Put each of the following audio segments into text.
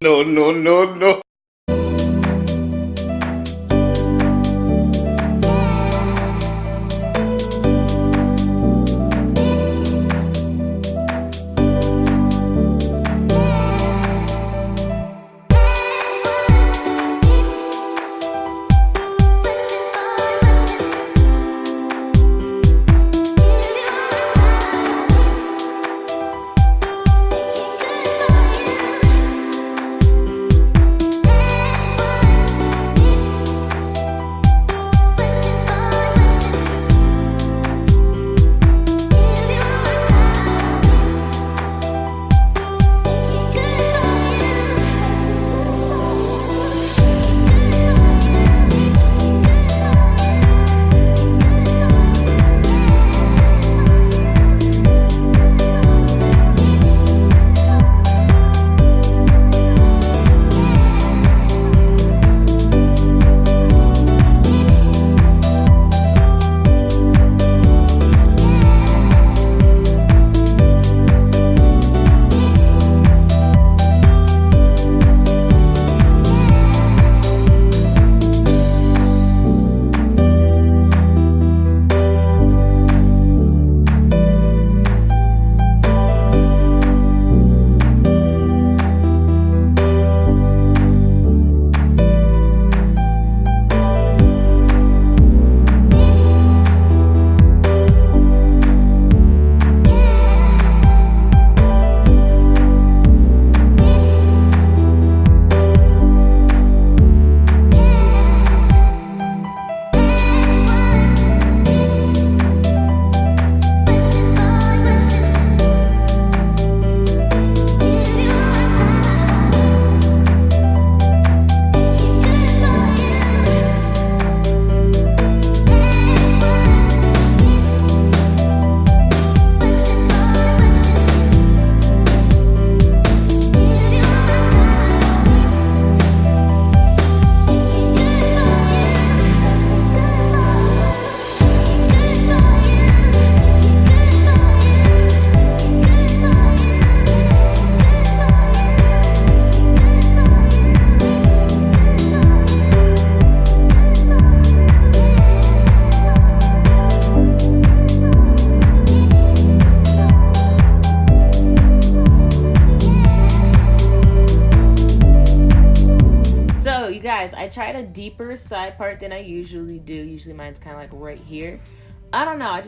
No, no, no, no. Guys, I tried a deeper side part than I usually do. Usually mine's kind of like right here. I don't know, I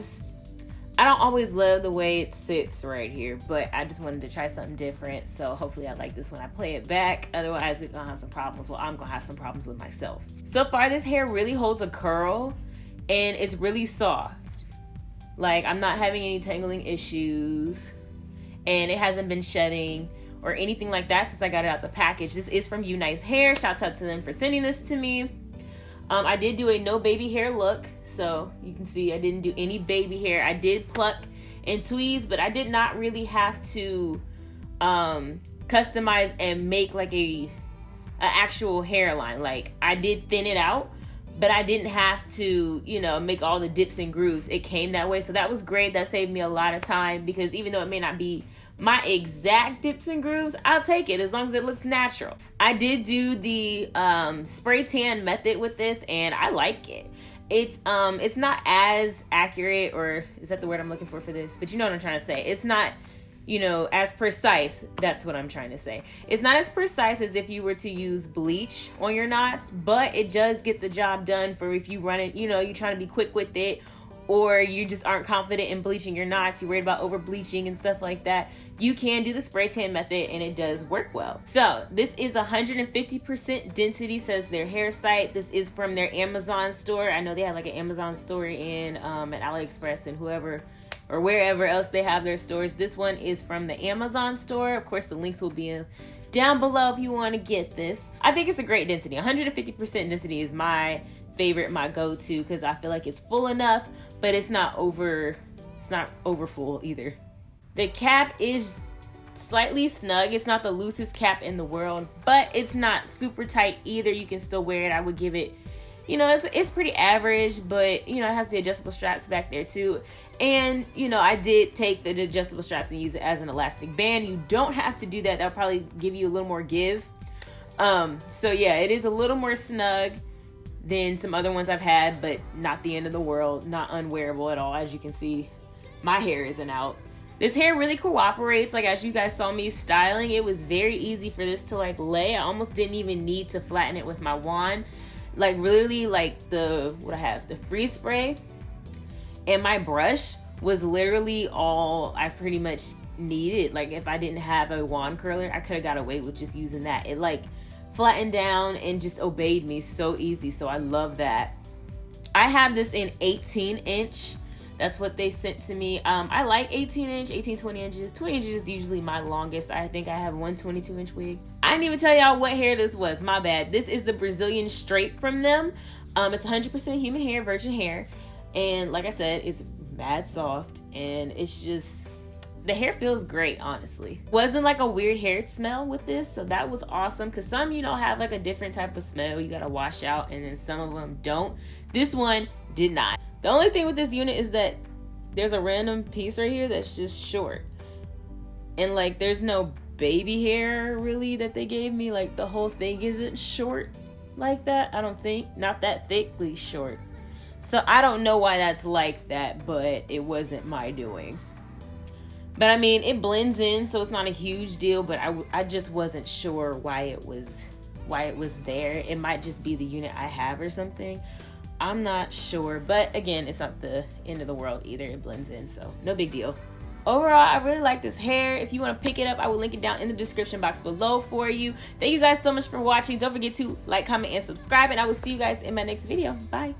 don't always love the way it sits right here, but I just wanted to try something different. So hopefully I like this when I play it back. Otherwise we're gonna have some problems. Well, I'm gonna have some problems with myself. So far this hair really holds a curl and it's really soft. Like, I'm not having any tangling issues and it hasn't been shedding or anything like that since I got it out the package. This is from UNice Hair. Shouts out to them for sending this to me. I did do a no baby hair look, so you can see I didn't do any baby hair. I did pluck and tweeze, but I did not really have to customize and make like a actual hairline. Like, I did thin it out, but I didn't have to, you know, make all the dips and grooves. It came that way, so that was great. That saved me a lot of time, because even though it may not be my exact dips and grooves, I'll take it as long as it looks natural. I did do the spray tan method with this, and I like it. It's not as accurate, or is that the word I'm looking for this? But you know what I'm trying to say. It's not, you know, as precise. That's what I'm trying to say. It's not as precise as if you were to use bleach on your knots, but it does get the job done for if you run it, you know, you're trying to be quick with it, or you just aren't confident in bleaching your knots, you're worried about over bleaching and stuff like that. You can do the spray tan method and it does work well. So this is 150% density, says their hair site. This is from their Amazon store. I know they have like an Amazon store in at AliExpress and whoever or wherever else they have their stores. This one is from the Amazon store. Of course, the links will be down below if you want to get this. I think it's a great density. 150% density is my favorite, my go-to, because I feel like it's full enough, but it's not over full either. The cap is slightly snug. It's not the loosest cap in the world, but it's not super tight either. You can still wear it. I would give it, you know, it's pretty average, but you know, it has the adjustable straps back there too. And you know, I did take the adjustable straps and use it as an elastic band. You don't have to do that. That'll probably give you a little more give. So yeah, it is a little more snug than some other ones I've had, but not the end of the world, not unwearable at all. As you can see, my hair isn't out. This hair really cooperates. Like, as you guys saw me styling, it was very easy for this to like lay. I almost didn't even need to flatten it with my wand. Like, literally, like the freeze spray and my brush was literally all I pretty much needed. Like, if I didn't have a wand curler, I could have got away with just using that. It like flattened down and just obeyed me so easy. So I love that. I have this in 18-inch. That's what they sent to me. I like 18-inch, 20 inches. 20 inches is usually my longest. I think I have one 22-inch wig. I didn't even tell y'all what hair this was. My bad. This is the Brazilian straight from them. It's 100% human hair, virgin hair. And like I said, it's mad soft. And it's just, the hair feels great, honestly. Wasn't like a weird hair smell with this. So that was awesome. Because some, you know, have like a different type of smell you got to wash out. And then some of them don't. This one did not. The only thing with this unit is that there's a random piece right here that's just short. And like there's no baby hair really that they gave me. Like the whole thing isn't short like that, I don't think. Not that thickly short. So I don't know why that's like that, but it wasn't my doing. But I mean, it blends in, so it's not a huge deal, but I just wasn't sure why it was there. It might just be the unit I have or something. I'm not sure, but again, it's not the end of the world either. It blends in, so no big deal. Overall, I really like this hair. If you want to pick it up, I will link it down in the description box below for you. Thank you guys so much for watching. Don't forget to like, comment, and subscribe, and I will see you guys in my next video. Bye.